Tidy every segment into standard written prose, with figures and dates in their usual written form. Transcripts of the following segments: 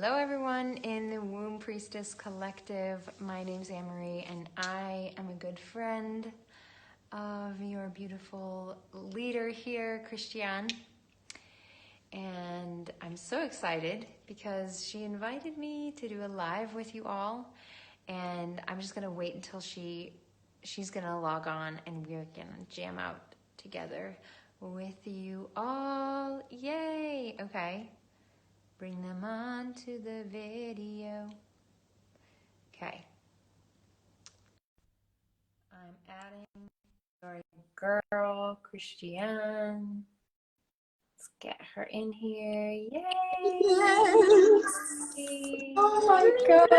Hello, everyone in the Womb Priestess Collective. My name's Anne-Marie, and I am a good friend of your beautiful leader here, Christiane. And I'm so excited because she invited me to do a live with you all. And I'm just going to wait until she's going to log on and we're going to jam out together with you all. Yay! Okay. Bring them on to the video. Okay. I'm adding your girl, Christiane. Let's get her in here. Yay! Yes. Oh my God.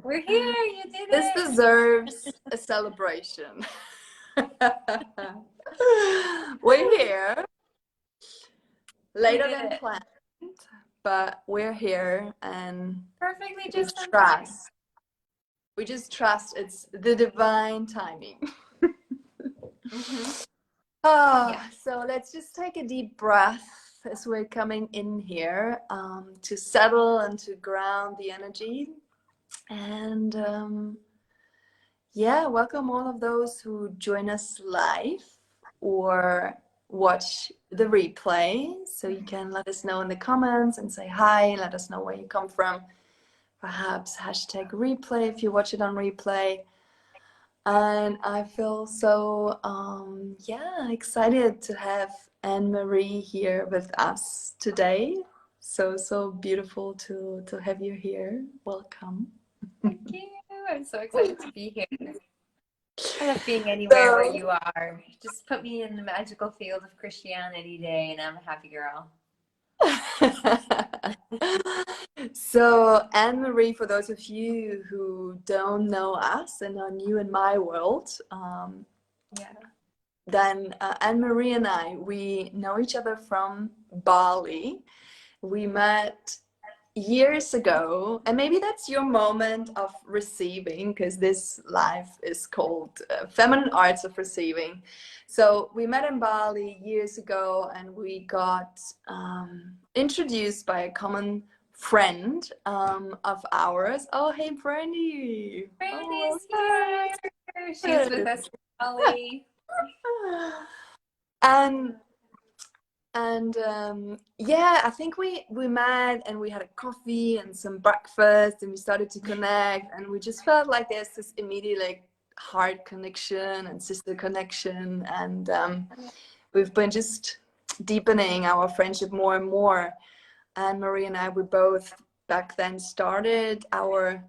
We're here. You did This it. deserves a celebration. We're here later than it. planned, but we're here and Perfectly we just on time. trust. We just trust it's the divine timing. So let's just take a deep breath as we're coming in here to settle and to ground the energy. And yeah, welcome all of those who join us live or watch the replay. So you can let us know in the comments and say hi, let us know where you come from. Perhaps hashtag replay if you watch it on replay. And I feel so yeah, excited to have Anne-Marie here with us today. So beautiful to have you here. Welcome. Thank you. I'm so excited to be here. I love being anywhere where you are. Just put me in the magical field of Christianity day and I'm a happy girl. So Anne-Marie, for those of you who don't know us and are new in my world, then Anne-Marie and I, we know each other from Bali. We met years ago, and maybe that's your moment of receiving, because this live is called Feminine Arts of Receiving. So we met in Bali years ago, and we got introduced by a common friend of ours. Oh, hey, Brandy. Brandy's here. She's with us in Bali. And yeah, I think we met and we had a coffee and some breakfast and we started to connect, and we just felt like there's this immediate like heart connection and sister connection, and we've been just deepening our friendship more and more. And Marie and I, we both back then started our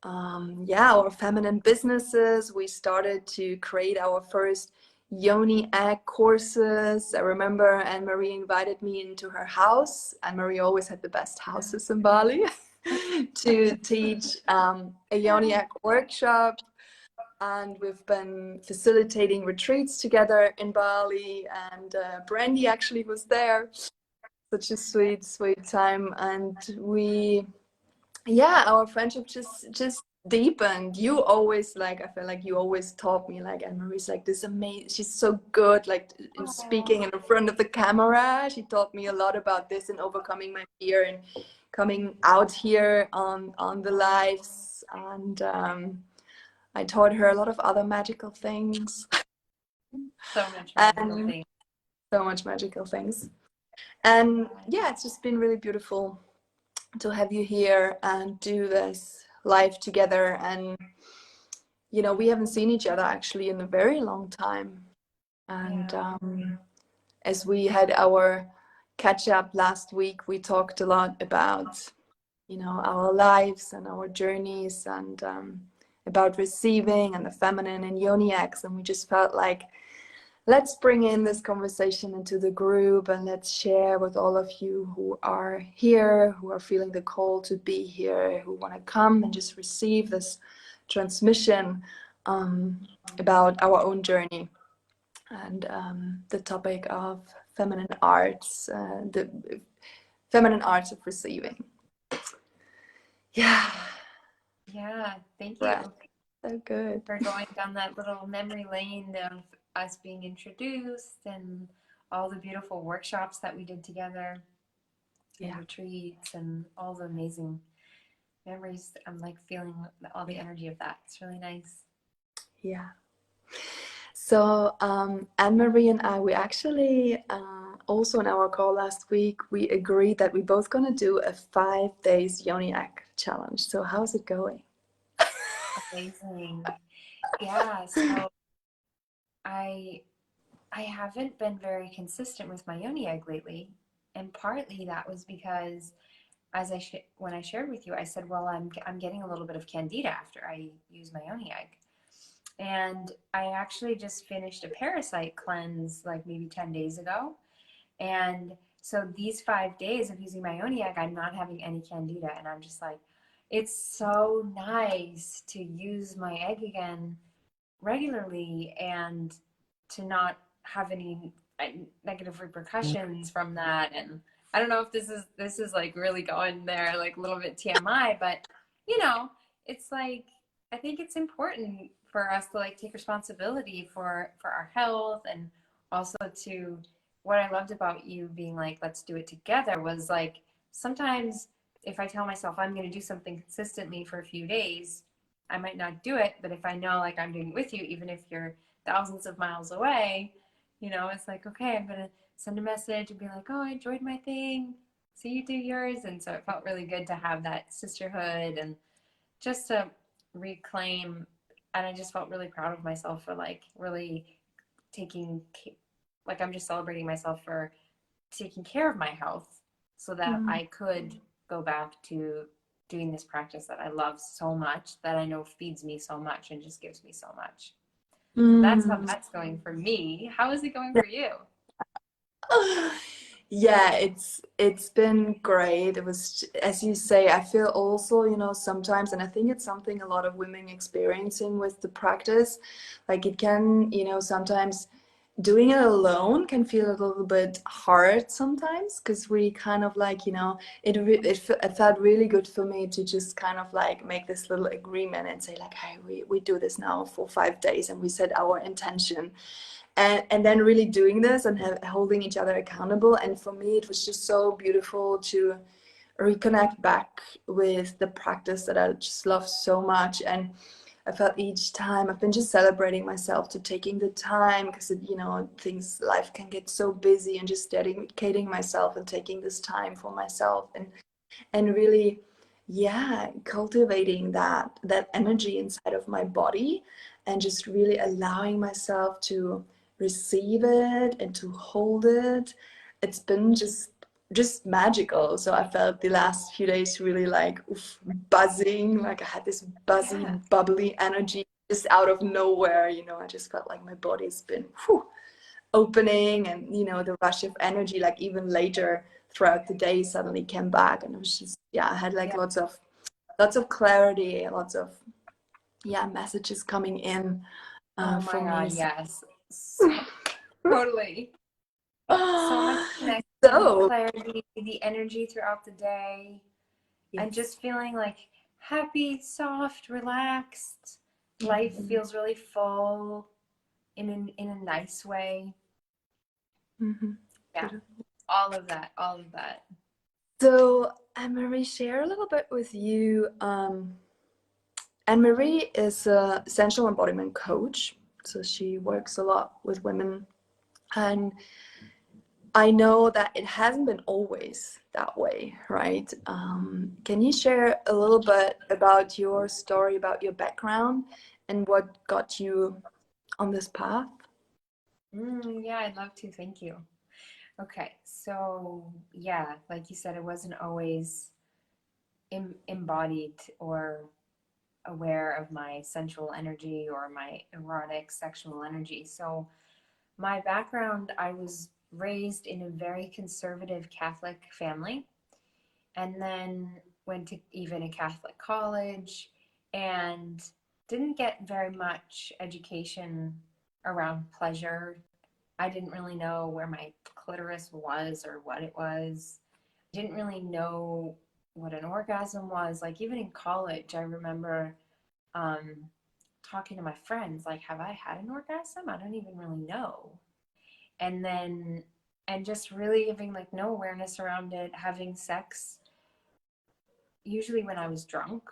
our feminine businesses. We started to create our first Yoni egg courses. I remember Anne-Marie invited me into her house. Anne-Marie always had the best houses in Bali to teach a Yoni egg workshop. And we've been facilitating retreats together in Bali, and Brandy actually was there. Such a sweet time. And our friendship just deepened. You always, like, I feel like you always taught me, like, Anne-Marie's like this amazing, she's so good, like, in speaking in front of the camera. She taught me a lot about this and overcoming my fear and coming out here on the lives. And I taught her a lot of other magical things. So much magical things. So much magical things. And yeah, it's just been really beautiful to have you here and do this live together. And you know, we haven't seen each other actually in a very long time, and as we had our catch up last week, we talked a lot about, you know, our lives and our journeys, and about receiving and the feminine and yoni eggs, and we just felt like, let's bring in this conversation into the group and let's share with all of you who are here, who are feeling the call to be here, who want to come and just receive this transmission about our own journey and the topic of feminine arts, the feminine arts of receiving. Yeah, Thank you. right. So good. For going down that little memory lane of us being introduced and all the beautiful workshops that we did together. and retreats and all the amazing memories. I'm like feeling all the energy of that. It's really nice. Yeah. So Anne-Marie and I, we actually also in our call last week, we agreed that we're both gonna do a 5 days Yoni Egg challenge. So how's it going? Amazing. Yeah, so I I haven't been very consistent with my yoni egg lately, and partly that was because as when I shared with you, I said, well, I'm getting a little bit of candida after I use my yoni egg. And I actually just finished a parasite cleanse like maybe 10 days ago. And so these 5 days of using my yoni egg, I'm not having any candida. And I'm just like, it's so nice to use my egg again regularly and to not have any negative repercussions from that. And I don't know if this is like really going there, like a little bit TMI, but you know, it's like I think it's important for us to like take responsibility for our health, and also to what I loved about you being like, let's do it together, was like sometimes if I tell myself I'm going to do something consistently for a few days, I might not do it, but if I know like I'm doing it with you, even if you're thousands of miles away, it's like, okay, I'm gonna send a message and be like, oh, I enjoyed my thing. See you do yours. And so it felt really good to have that sisterhood and just to reclaim. And I just felt really proud of myself for like really taking, like, I'm just celebrating myself for taking care of my health so that Mm. I could go back to doing this practice that I love so much, that I know feeds me so much and just gives me so much. So that's how Mm. that's going for me. How is it going for you? Yeah, it's been great. It was, as you say, I feel also, sometimes, and I think it's something a lot of women experiencing with the practice, like it can, sometimes doing it alone can feel a little bit hard sometimes because we kind of like, it felt really good for me to just kind of like make this little agreement and say like, hey, we do this now for 5 days and we set our intention. And then really doing this and holding each other accountable. And for me, it was just so beautiful to reconnect back with the practice that I just love so much. And I felt each time I've been just celebrating myself to taking the time, because life can get so busy, and just dedicating myself and taking this time for myself and really, yeah, cultivating that energy inside of my body, and just really allowing myself to receive it and to hold it. It's been just magical. So I felt the last few days really like oof, buzzing, like I had this buzzy, Yeah. bubbly energy just out of nowhere. I just felt like my body's been whew, opening, and the rush of energy, like even later throughout the day, suddenly came back. And it was just, yeah, I had like Yeah. lots of clarity, lots of, yeah, messages coming in Oh for my me. God, yes. So, totally. So much connection, So clarity, the energy throughout the day, and yes. just feeling like happy, soft, relaxed. Life feels really full in a nice way. Mm-hmm. Yeah. All of that, all of that. So Anne-Marie, share a little bit with you. Anne-Marie is a sensual embodiment coach, so she works a lot with women, and I know that it hasn't been always that way, right? Can you share a little bit about your story, about your background, and what got you on this path? Yeah, I'd love to. Thank you. Okay, so yeah, like you said, it wasn't always embodied or aware of my sensual energy or my erotic sexual energy. So, my background, I was raised in a very conservative Catholic family, and then went to even a Catholic college, and didn't get very much education around pleasure. I didn't really know where my clitoris was or what it was. I didn't really know what an orgasm was. Like, even in college, I remember um, talking to my friends, like, have I had an orgasm? I don't even really know. And then and just really having like no awareness around it, having sex usually when I was drunk,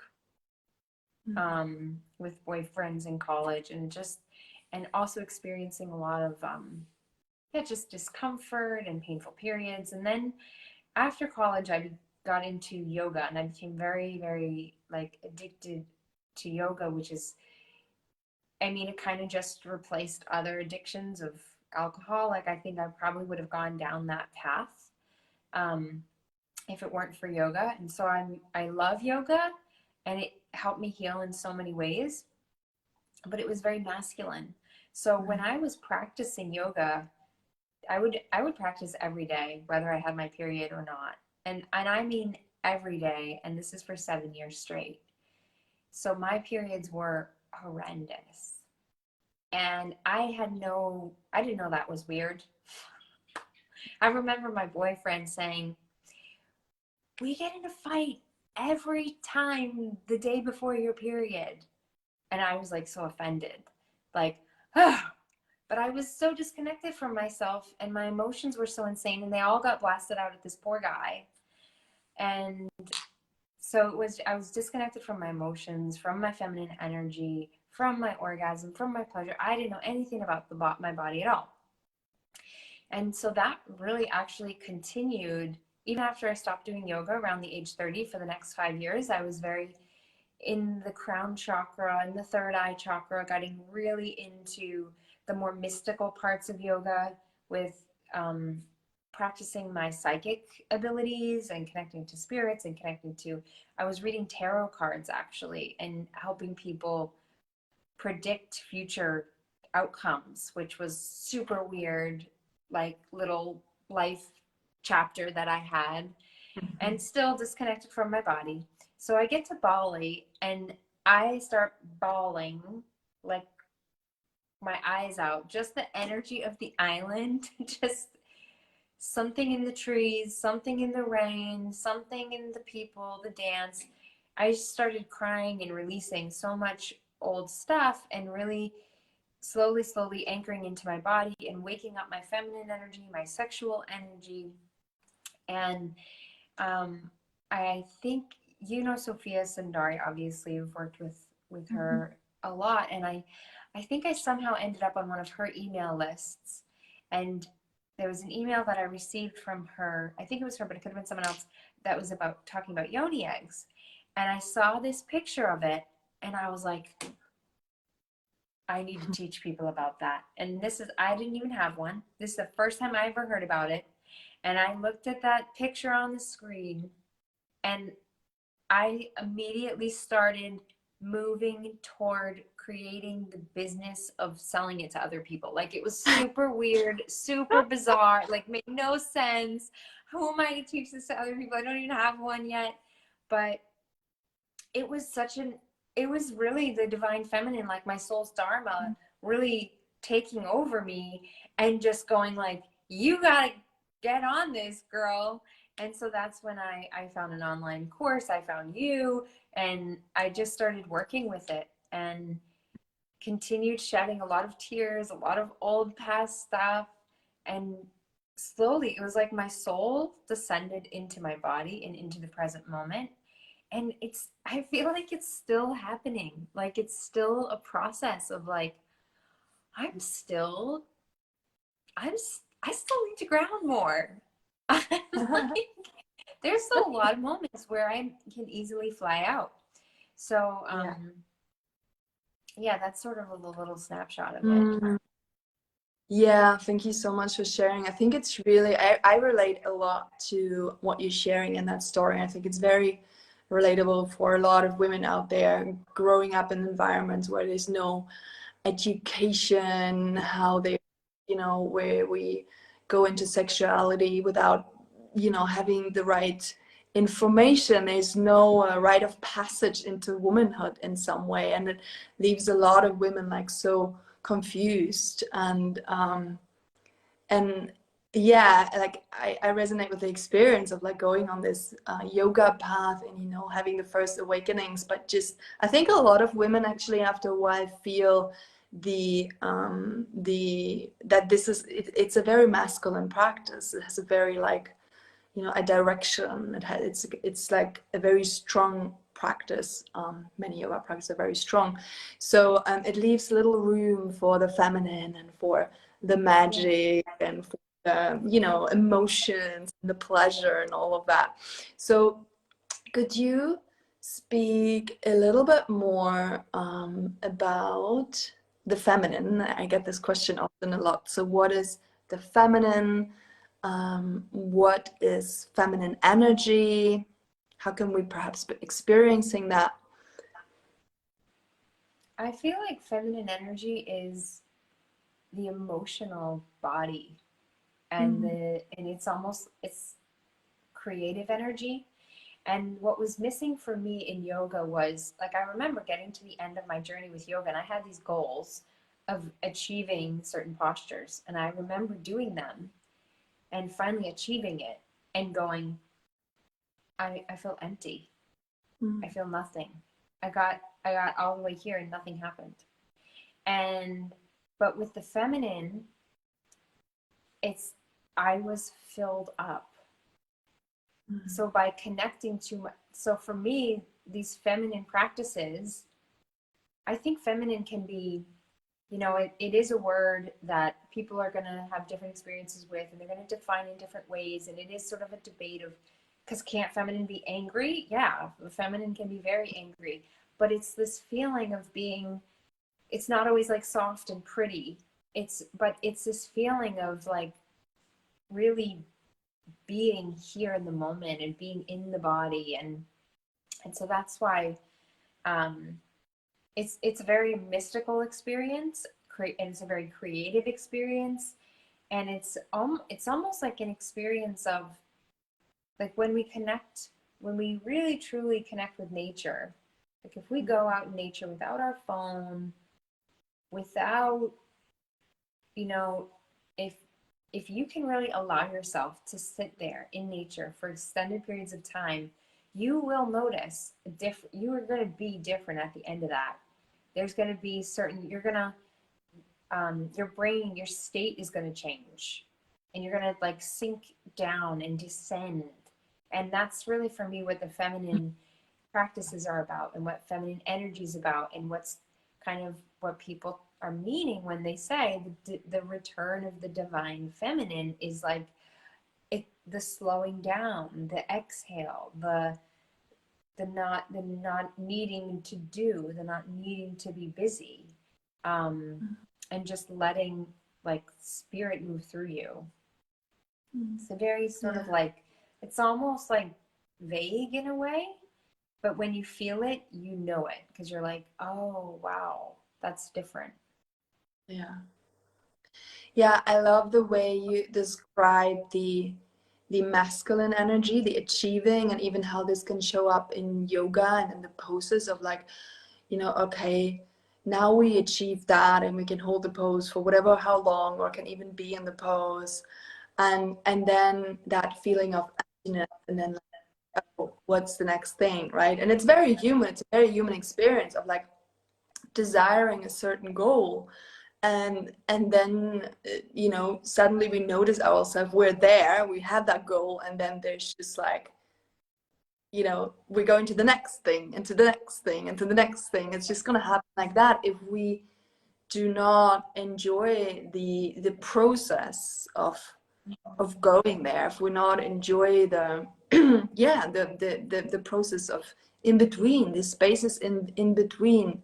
with boyfriends in college, and also experiencing a lot of yeah, just discomfort and painful periods. And then after college, I got into yoga, and I became very, very like addicted to yoga, which is, I mean, it kind of just replaced other addictions of alcohol. Like, I think I probably would have gone down that path um, if it weren't for yoga. And so I love yoga, and it helped me heal in so many ways, but it was very masculine. So when I was practicing yoga, I would practice every day, whether I had my period or not. And I mean every day, and this is for 7 years straight. So my periods were horrendous. And I didn't know that was weird. I remember my boyfriend saying, "We get in a fight every time the day before your period." And I was like so offended. Like, ah. But I was so disconnected from myself, and my emotions were so insane, and they all got blasted out at this poor guy. And so I was disconnected from my emotions, from my feminine energy, from my orgasm, from my pleasure. I didn't know anything about my body at all. And so that really actually continued even after I stopped doing yoga around the age 30. For the next 5 years, I was very in the crown chakra and the third eye chakra, getting really into the more mystical parts of yoga with practicing my psychic abilities and connecting to spirits and I was reading tarot cards actually and helping people predict future outcomes, which was super weird, like little life chapter that I had, and still disconnected from my body. So I get to Bali and I start bawling, like my eyes out. Just the energy of the island, just something in the trees, something in the rain, something in the people, the dance. I just started crying and releasing so much old stuff and really slowly, slowly anchoring into my body and waking up my feminine energy, my sexual energy. And I think you know Sophia Sundari. Obviously, you've worked with her a lot, and I think I somehow ended up on one of her email lists, and there was an email that I received from her. I think it was her, but it could have been someone else, that was about talking about yoni eggs, and I saw this picture of it, and I was like, I need to teach people about that. And I didn't even have one. This is the first time I ever heard about it, and I looked at that picture on the screen, and I immediately started moving toward creating the business of selling it to other people. Like, it was super weird, super bizarre, like made no sense. Who am I to teach this to other people? I don't even have one yet. But it was it was really the divine feminine, like my soul's dharma, really taking over me and just going like, you gotta get on this, girl. And so that's when I found an online course. I found you, and I just started working with it and continued shedding a lot of tears, a lot of old past stuff. And slowly, it was like my soul descended into my body and into the present moment. And I feel like it's still happening. Like, it's still a process of like, I'm still, I still need to ground more. Like, there's still a lot of moments where I can easily fly out. So, yeah, that's sort of a little snapshot of it. Yeah, thank you so much for sharing. I think it's really, I relate a lot to what you're sharing in that story. I think it's very relatable for a lot of women out there growing up in environments where there's no education, how they, where we go into sexuality without, having the right information. There's no rite of passage into womanhood in some way. And it leaves a lot of women like so confused and yeah, like I resonate with the experience of like going on this yoga path and having the first awakenings, but just I think a lot of women actually after a while feel that this is it's a very masculine practice. It has a very like, you know, a direction. It's like a very strong practice. Many of our practices are very strong, so it leaves little room for the feminine and for the magic and for the, you know, emotions and the pleasure and all of that. So could you speak a little bit more about the feminine? I get this question often a lot. So what is the feminine? What is feminine energy? How can we perhaps be experiencing that? I feel like feminine energy is the emotional body, and it's creative energy. And what was missing for me in yoga was, like, I remember getting to the end of my journey with yoga, and I had these goals of achieving certain postures, and I remember doing them and finally achieving it and going, I feel empty. I feel nothing. I got all the way here and nothing happened. And but with the feminine, it's I was filled up. So by connecting to so for me, these feminine practices, I think feminine can be, you know, it is a word that people are going to have different experiences with, and they're going to define in different ways. And it is sort of a debate of, because can't feminine be angry? Yeah, feminine can be very angry, but it's this feeling of being, it's not always like soft and pretty. But it's this feeling of like really being here in the moment and being in the body. And so that's why um, it's a very mystical experience, and it's a very creative experience, and it's almost like an experience of like when we really truly connect with nature. Like if we go out in nature without our phone, without, you know, if if you can really allow yourself to sit there in nature for extended periods of time, you will notice you are going to be different at the end of that. There's going to be certain, you're going to, your brain, your state is going to change, and you're going to like sink down and descend. And that's really for me what the feminine practices are about, and what feminine energy is about, and what's kind of what people are meaning when they say the return of the divine feminine is like the slowing down, the exhale, the not needing to do, the not needing to be busy, and just letting like spirit move through you. It's a very sort of like, it's almost like vague in a way, but when you feel it, you know it, because you're like, oh wow, that's different. Yeah, I love the way you describe the masculine energy, the achieving, and even how this can show up in yoga and in the poses of like, you know, okay, now we achieve that and we can hold the pose for whatever, how long, or can even be in the pose. And then that feeling of emptiness, and then like, oh, what's the next thing, right? And it's very human. It's a very human experience of like desiring a certain goal, and then you know, suddenly we notice ourselves, we're there, we have that goal, and then there's just like, you know, we're going to the next thing and to the next thing and to the next thing. It's just going to happen like that if we do not enjoy the process of going there, if we not enjoy the yeah, the process of in between, the spaces in between.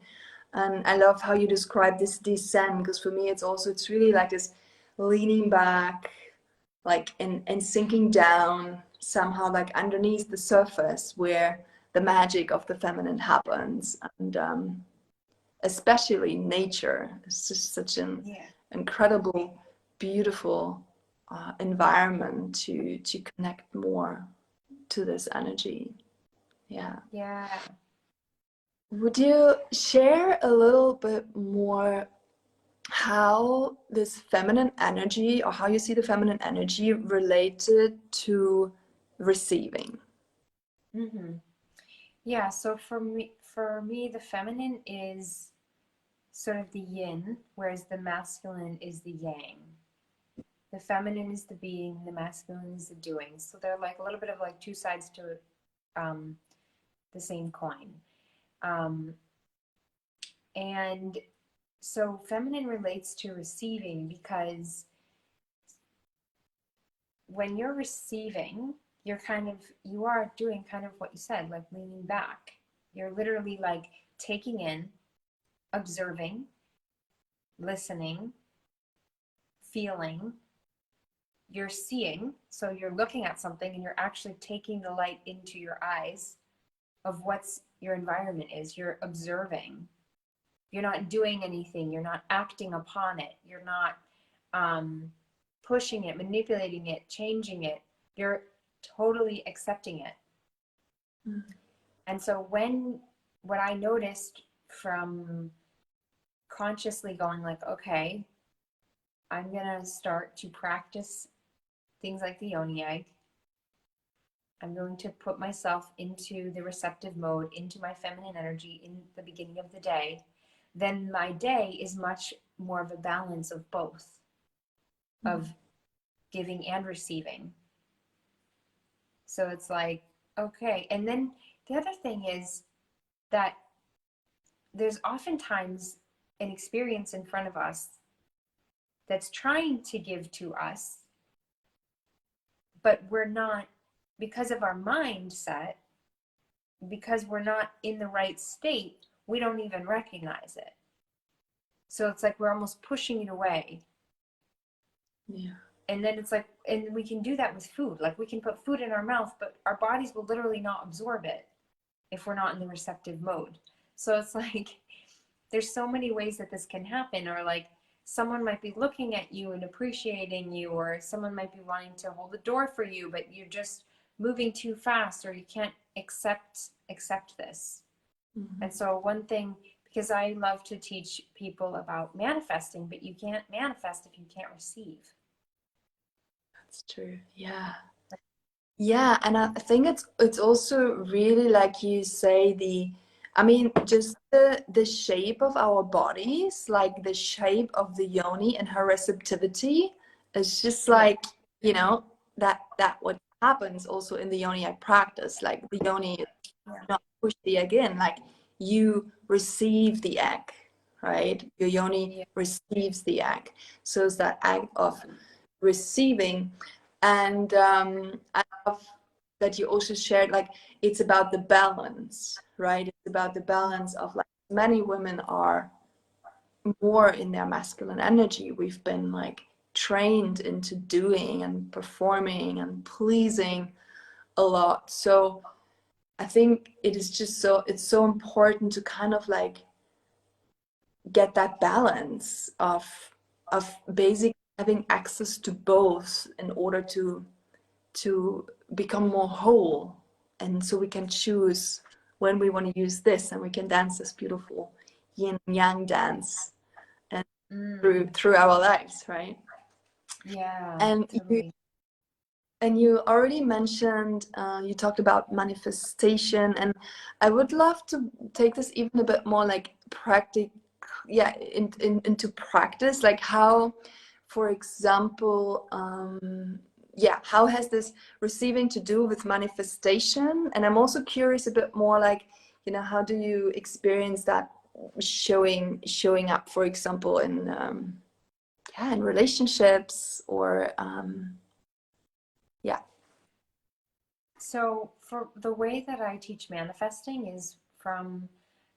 And I love how you describe this descent, because for me it's really like this leaning back, like and sinking down somehow, like underneath the surface where the magic of the feminine happens. And especially nature is just such an incredible, beautiful environment to connect more to this energy. Yeah. Would you share a little bit more how this feminine energy, or how you see the feminine energy related to receiving? Yeah, so for me the feminine is sort of the yin, whereas the masculine is the yang. The feminine is the being, the masculine is the doing. So they're like a little bit of like two sides to the same coin. And so feminine relates to receiving, because when you're receiving, you are doing kind of what you said, like leaning back. You're literally like taking in, observing, listening, feeling. You're seeing, so you're looking at something and you're actually taking the light into your eyes of what's your environment is. You're observing. You're not doing anything. You're not acting upon it. You're not pushing it, manipulating it, changing it. You're totally accepting it. Mm. And so what I noticed from consciously going like, okay, I'm gonna start to practice things like the yoni egg. I'm going to put myself into the receptive mode, into my feminine energy in the beginning of the day. Then my day is much more of a balance of both, of giving and receiving. So it's like, okay. And then the other thing is that there's oftentimes an experience in front of us that's trying to give to us, but we're not, because of our mindset, because we're not in the right state, we don't even recognize it. So it's like we're almost pushing it away. Yeah. And then it's like, and we can do that with food. Like we can put food in our mouth, but our bodies will literally not absorb it if we're not in the receptive mode. So it's like, there's so many ways that this can happen. Or like someone might be looking at you and appreciating you, or someone might be wanting to hold the door for you, but you're just moving too fast, or you can't accept this. Mm-hmm. And so one thing, because I love to teach people about manifesting, but you can't manifest if you can't receive. That's true. Yeah. Yeah, and I think it's also really, like you say, just the shape of our bodies, like the shape of the yoni and her receptivity is just like, that what happens also in the yoni egg practice. Like the yoni is not push the egg in, like you receive the egg, right? Your yoni receives the egg. So it's that act of receiving. And I love that you also shared, like, it's about the balance, right? It's about the balance of, like, many women are more in their masculine energy. We've been like trained into doing and performing and pleasing a lot. So I think it's so important to kind of like get that balance of basically having access to both in order to become more whole, and so we can choose when we want to use this, and we can dance this beautiful yin yang dance and through our lives, right? Yeah, And totally. you already mentioned, you talked about manifestation, and I would love to take this even a bit more like into practice, like how, for example, how has this receiving to do with manifestation? And I'm also curious a bit more, like, how do you experience that showing up, for example, in relationships, or So for the way that I teach manifesting is from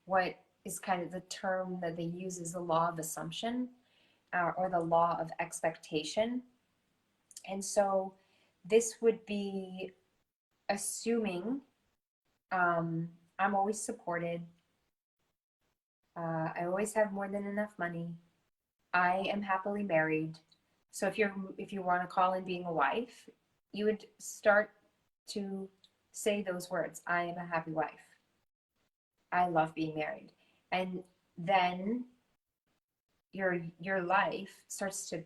what is kind of the term that they use is the law of assumption, or the law of expectation. And so this would be assuming I'm always supported. I always have more than enough money. I am happily married. So if you want to call in being a wife, you would start to say those words. I am a happy wife. I love being married. And then your life starts to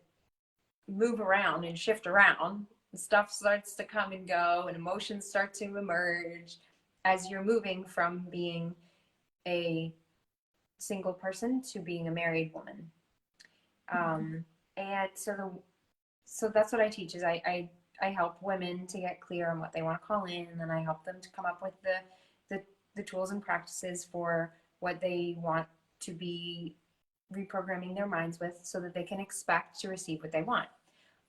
move around and shift around. And stuff starts to come and go, and emotions start to emerge as you're moving from being a single person to being a married woman. And so that's what I teach is I help women to get clear on what they want to call in, and then I help them to come up with the tools and practices for what they want to be reprogramming their minds with so that they can expect to receive what they want.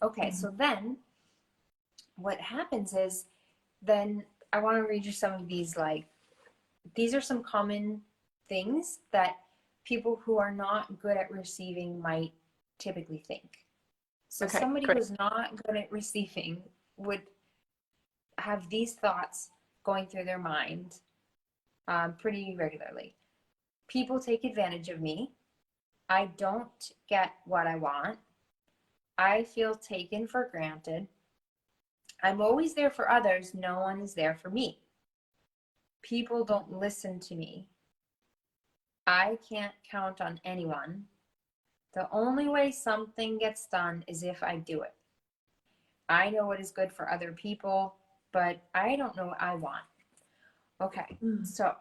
Okay, so then what happens is then I want to read you some of these, like, these are some common things that people who are not good at receiving might typically think. So Okay, somebody great. who's not good at receiving would have these thoughts going through their mind pretty regularly. People take advantage of me. I don't get what I want. I feel taken for granted. I'm always there for others. No one is there for me. People don't listen to me. I can't count on anyone. The only way something gets done is if I do it. I know what is good for other people, but I don't know what I want. Okay, so.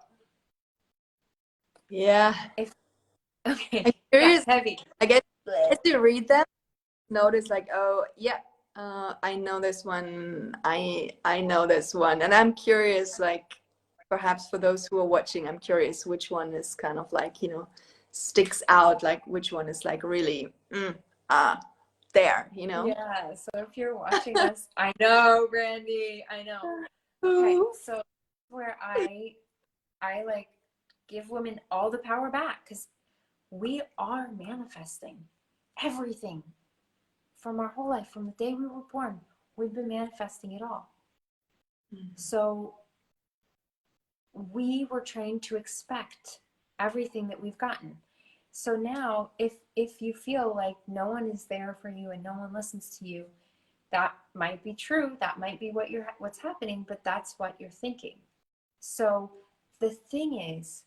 Yeah. Okay, I'm curious. that's heavy. I guess as you read them, notice like, oh yeah, I know this one. I know this one, and I'm curious. Like, perhaps for those who are watching, I'm curious which one is kind of like, you know, sticks out. Like which one is like really there. You know. Yeah, so if you're watching us, I know, Brandy, I know. Okay, so where I like give women all the power back, because we are manifesting everything from our whole life, from the day we were born. We've been manifesting it all. So we were trained to expect everything that we've gotten. So now if you feel like no one is there for you and no one listens to you, that might be true. That might be what's happening, but that's what you're thinking. So the thing is,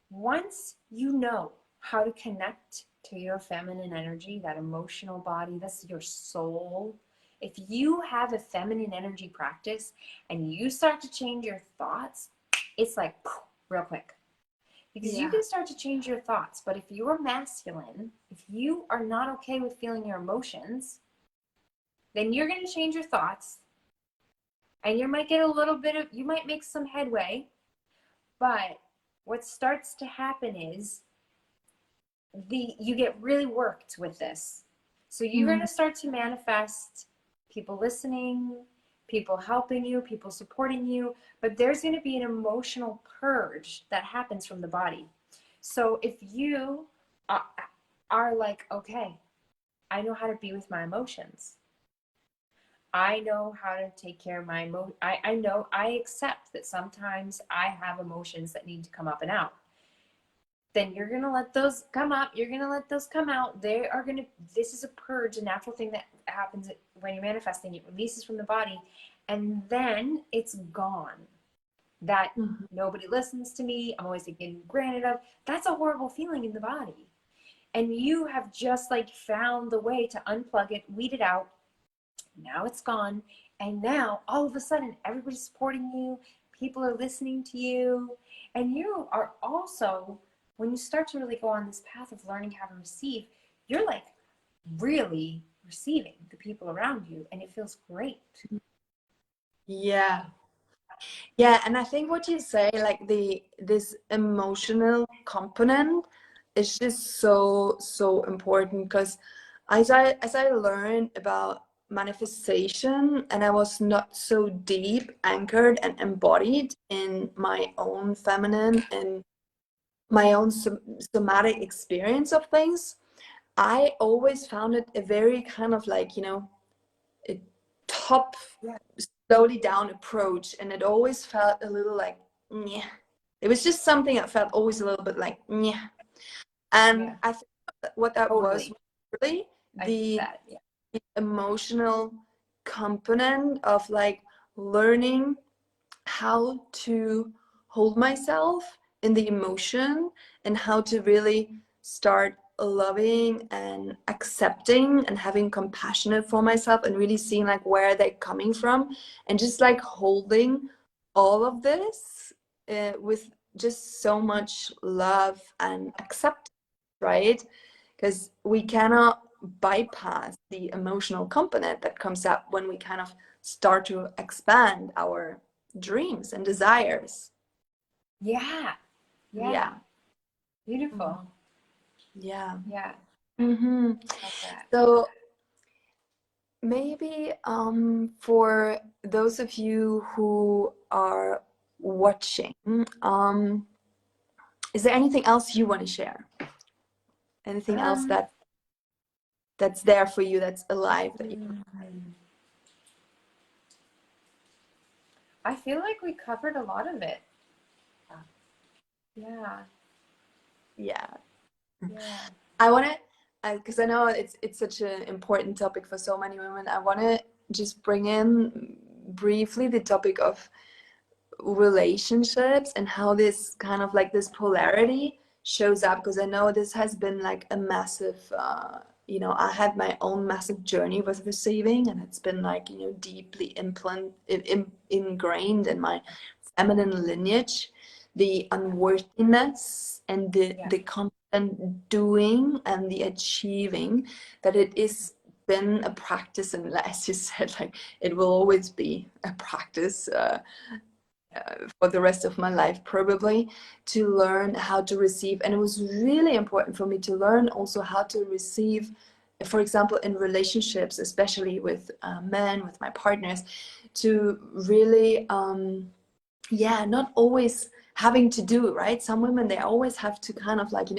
once you know how to connect to your feminine energy, that emotional body, that's your soul. If you have a feminine energy practice and you start to change your thoughts, it's like real quick. Because you can start to change your thoughts, but if you're masculine, if you are not okay with feeling your emotions, then you're going to change your thoughts, and you might get you might make some headway, but what starts to happen is you get really worked with this. So you're going to start to manifest people listening, people helping you, people supporting you, but there's going to be an emotional purge that happens from the body. So if you are like, okay, I know how to be with my emotions. I know how to take care of my emotions. I know, I accept that sometimes I have emotions that need to come up and out. Then you're going to let those come up. You're going to let those come out. This is a purge, a natural thing that happens when you're manifesting. It releases from the body, and then it's gone. That nobody listens to me. I'm always taken granted of. That's a horrible feeling in the body. And you have just like found the way to unplug it, weed it out. Now it's gone. And now all of a sudden, everybody's supporting you. People are listening to you. And you are also, when you start to really go on this path of learning how to receive, you're like really receiving the people around you, and it feels great. Yeah, and I think what you say, like this emotional component, is just so important, because as I learned about manifestation, and I was not so deep anchored and embodied in my own feminine and my own somatic experience of things, I always found it a very kind of like, you know, a top, slowly down approach, and it always felt a little like, yeah. It was just something that felt always a little bit like, yeah. And I think what that was really the emotional component of like learning how to hold myself in the emotion, and how to really start loving and accepting and having compassionate for myself, and really seeing like where they're coming from, and just like holding all of this with just so much love and acceptance, right? Because we cannot bypass the emotional component that comes up when we kind of start to expand our dreams and desires. Yeah. Yeah. Yeah. Beautiful. Yeah. Yeah. Mm-hmm. Love that. So maybe for those of you who are watching, is there anything else you want to share? Anything else Um, that's there for you, that's alive, that you... I feel like we covered a lot of it. Yeah. Yeah. Yeah. I want to, because I know it's such an important topic for so many women. I want to just bring in briefly the topic of relationships and how this kind of like this polarity shows up, because I know this has been like a massive, I had my own massive journey with receiving, and it's been like, deeply ingrained in my feminine lineage, the unworthiness and the constant doing and the achieving, that it is been a practice, and as you said, like it will always be a practice, for the rest of my life probably, to learn how to receive. And it was really important for me to learn also how to receive, for example, in relationships, especially with men, with my partners, to really not always having to do, right? Some women, they always have to kind of like,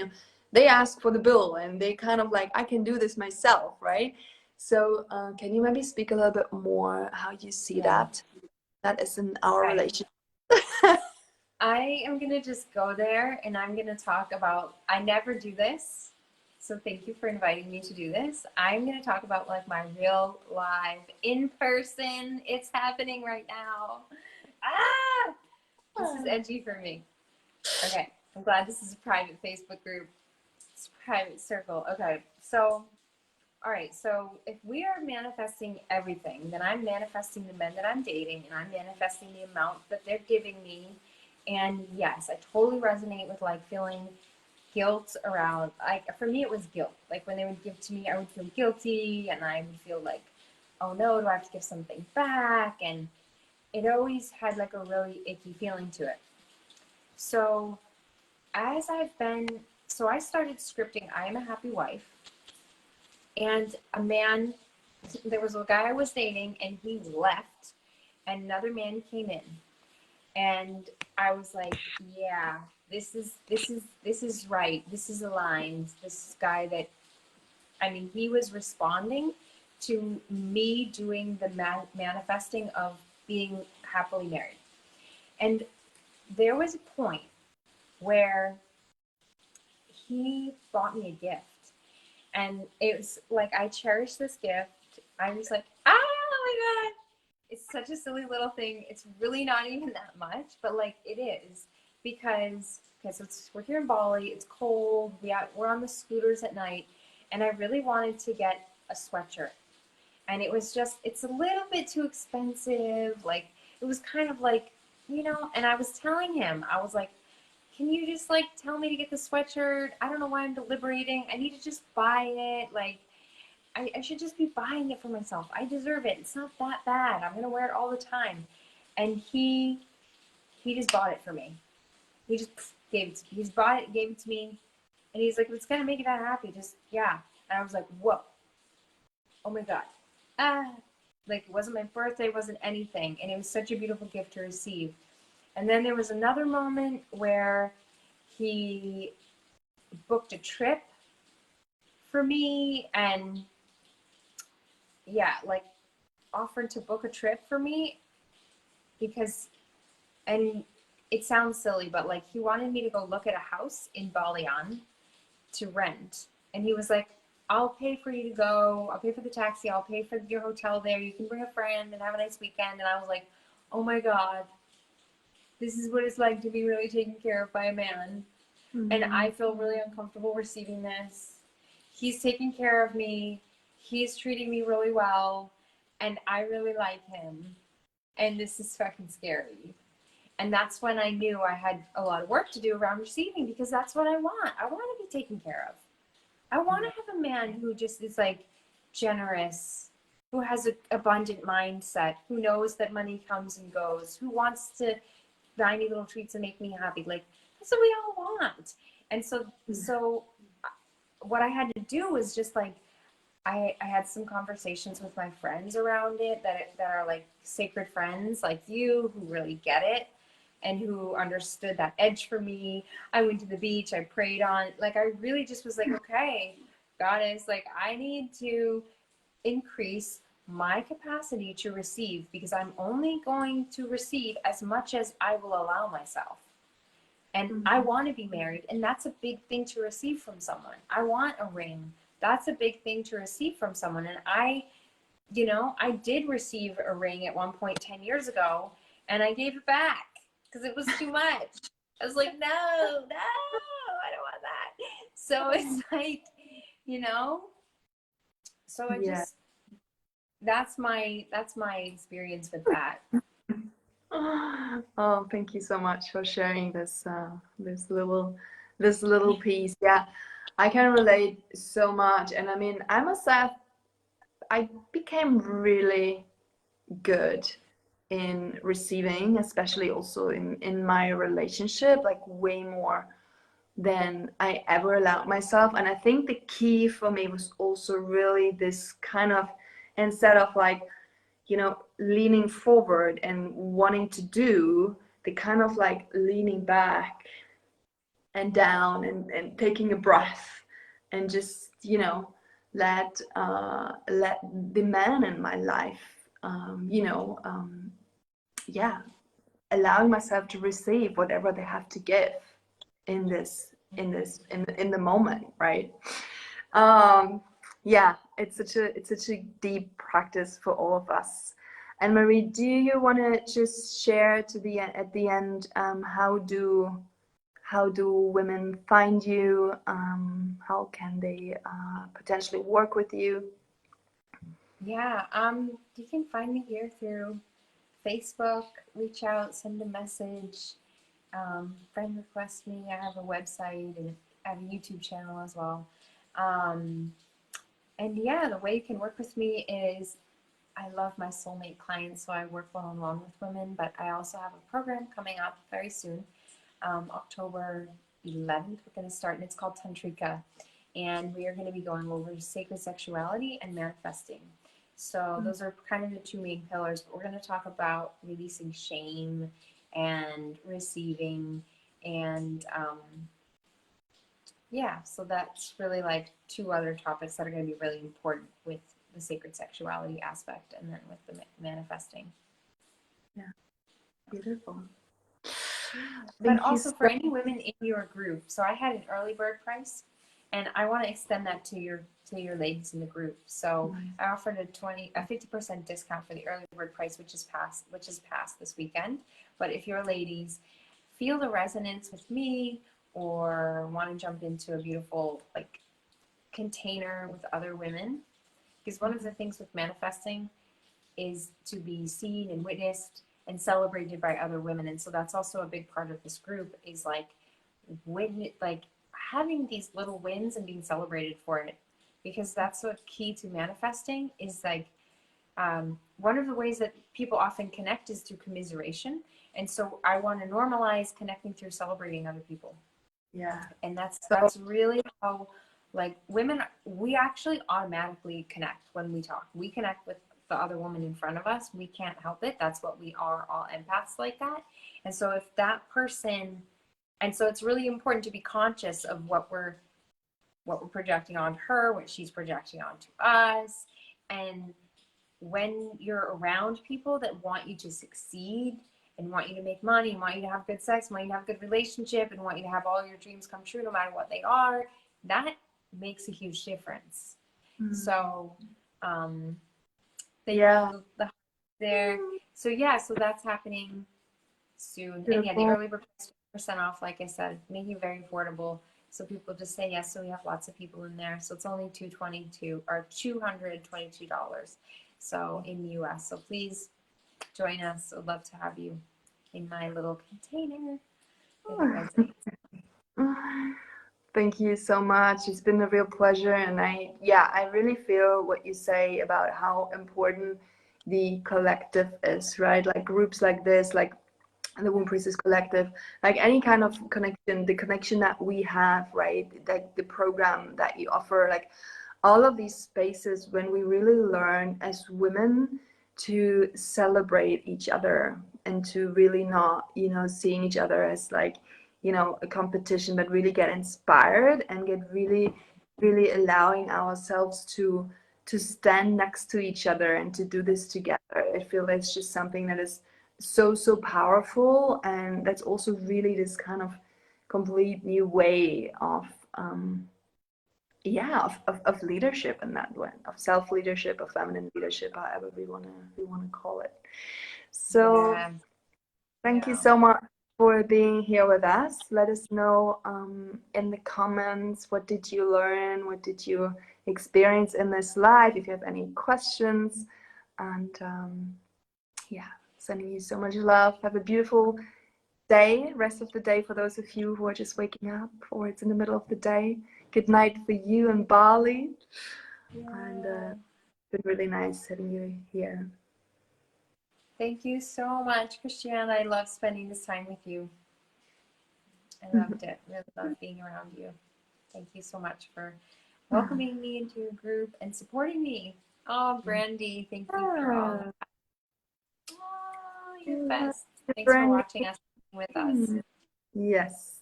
they ask for the bill and they kind of like, I can do this myself, right? So can you maybe speak a little bit more how you see that is in our Okay. relationship? I am going to just go there and I'm going to talk about, I never do this. So thank you for inviting me to do this. I'm going to talk about like my real live in person. It's happening right now. Ah, this is edgy for me. Okay. I'm glad this is a private Facebook group. It's a private circle. Okay. So, all right. So if we are manifesting everything, then I'm manifesting the men that I'm dating and I'm manifesting the amount that they're giving me. And yes, I totally resonate with like feeling guilt around, like for me it was guilt. Like when they would give to me, I would feel guilty and I would feel like, oh no, do I have to give something back? And it always had like a really icky feeling to it. So as I've been, so I started scripting I Am a Happy Wife, and a man, there was a guy I was dating and he left and another man came in. And I was like, yeah, this is right. This is aligned. This guy that, I mean, he was responding to me doing the manifesting of being happily married. And there was a point where he bought me a gift. And it was like, I cherished this gift. I was like, oh my God. It's such a silly little thing. It's really not even that much, but like it is, because we're here in Bali. It's cold. We're on the scooters at night, and I really wanted to get a sweatshirt, and it's a little bit too expensive. Like it was kind of like, and I was telling him, I was like, can you just like tell me to get the sweatshirt? I don't know why I'm deliberating. I need to just buy it. Like I should just be buying it for myself. I deserve it. It's not that bad. I'm gonna wear it all the time. And he just bought it for me. He just gave it. He's bought it, gave it to me, and he's like, "It's gonna make you that happy." Just yeah. And I was like, "Whoa, oh my God, ah!" Like it wasn't my birthday, it wasn't anything, and it was such a beautiful gift to receive. And then there was another moment where he booked a trip for me, and yeah, like offered to book a trip for me because, and it sounds silly, but like he wanted me to go look at a house in Balian to rent. And he was like, I'll pay for you to go. I'll pay for the taxi. I'll pay for your hotel there. You can bring a friend and have a nice weekend. And I was like, oh my God, this is what it's like to be really taken care of by a man. And I feel really uncomfortable receiving this. He's taking care of me. He's treating me really well. And I really like him. And this is fucking scary. And that's when I knew I had a lot of work to do around receiving, because that's what I want. I want to be taken care of. I want to have a man who just is like generous, who has an abundant mindset, who knows that money comes and goes, who wants to buy me little treats and make me happy. Like, that's what we all want. And so what I had to do was just like, I had some conversations with my friends around it that are like sacred friends like you, who really get it and who understood that edge for me. I went to the beach, I prayed on, like, I really just was like, okay, goddess, like, I need to increase my capacity to receive, because I'm only going to receive as much as I will allow myself. And I want to be married, and that's a big thing to receive from someone. I want a ring. That's a big thing to receive from someone. And I did receive a ring at one point 10 years ago, and I gave it back because it was too much. I was like, no, I don't want that. So it's like, so I Yeah. just, that's my experience with that. Oh, thank you so much for sharing this little piece. Yeah, I can relate so much. And I mean, I myself, I became really good in receiving, especially also in my relationship, like way more than I ever allowed myself. And I think the key for me was also really this kind of, instead of like, leaning forward and wanting to do, the kind of like leaning back and down and taking a breath and just, let the man in my life, yeah, allowing myself to receive whatever they have to give in the moment, right? Yeah, it's such a deep practice for all of us. And Marie, do you want to just share at the end, how do women find you? How can they potentially work with you? Yeah, you can find me here through Facebook. Reach out, send a message, friend request me. I have a website and I have a YouTube channel as well. And yeah, the way you can work with me is, I love my soulmate clients, so I work one-on-one with women, but I also have a program coming up very soon, October 11th. We're going to start, and it's called Tantrika, and we are going to be going over sacred sexuality and manifesting. So those are kind of the two main pillars, but we're going to talk about releasing shame and receiving, and yeah, so that's really like two other topics that are going to be really important with the sacred sexuality aspect, and then with the manifesting. Yeah, beautiful. But also for any women in your group. So I had an early bird price, and I want to extend that to your ladies in the group. So I offered a 50% discount for the early bird price, which is passed this weekend. But if your ladies feel the resonance with me, or want to jump into a beautiful like container with other women, because one of the things with manifesting is to be seen and witnessed and celebrated by other women. And so that's also a big part of this group, is like having these little wins and being celebrated for it, because that's the key to manifesting. Is like one of the ways that people often connect is through commiseration, and so I want to normalize connecting through celebrating other people. Yeah. And that's really how, like, women, we actually automatically connect when we talk. We connect with the other woman in front of us. We can't help it. That's what we are, all empaths like that. And so if that person, and so it's really important to be conscious of what we're projecting on her, what she's projecting onto us. And when you're around people that want you to succeed and want you to make money and want you to have good sex, want you to have a good relationship, and want you to have all your dreams come true no matter what they are, that makes a huge difference. So the there. So yeah, so that's happening soon. Beautiful. And yeah, the early bird 50% off, like I said, making it very affordable. So people just say yes. So we have lots of people in there. So it's only $222. So in the US. So please join us. I'd love to have you. in my little container if it resonates. Thank you so much. It's been a real pleasure. And I really feel what you say about how important the collective is, right? Like groups like this, like the Womb Priestess Collective, like any kind of connection, the connection that we have, right? Like the program that you offer, like all of these spaces when we really learn as women to celebrate each other and to really not, seeing each other as like, a competition, but really get inspired and get really, really allowing ourselves to stand next to each other and to do this together. I feel it's just something that is so powerful, and that's also really this kind of complete new way of of leadership in that way, of self-leadership, of feminine leadership, however we wanna call it. So Yeah. thank you so much for being here with us. Let us know in the comments, what did you learn? What did you experience in this live? If you have any questions. And sending you so much love. Have a beautiful day, rest of the day for those of you who are just waking up or it's in the middle of the day. Good night for you in Bali. And it's been really nice having you here. Thank you so much, Christiane. I love spending this time with you. I loved it. Really loved being around you. Thank you so much for welcoming me into your group and supporting me. Oh, Brandy, thank you for all of that. Oh, you're the best. Thanks for watching us with us. Yes.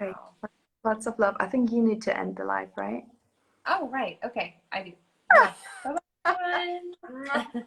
Okay. Wow. Lots of love. I think you need to end the live, right? Oh, right. Okay, I do. Bye-bye, everyone.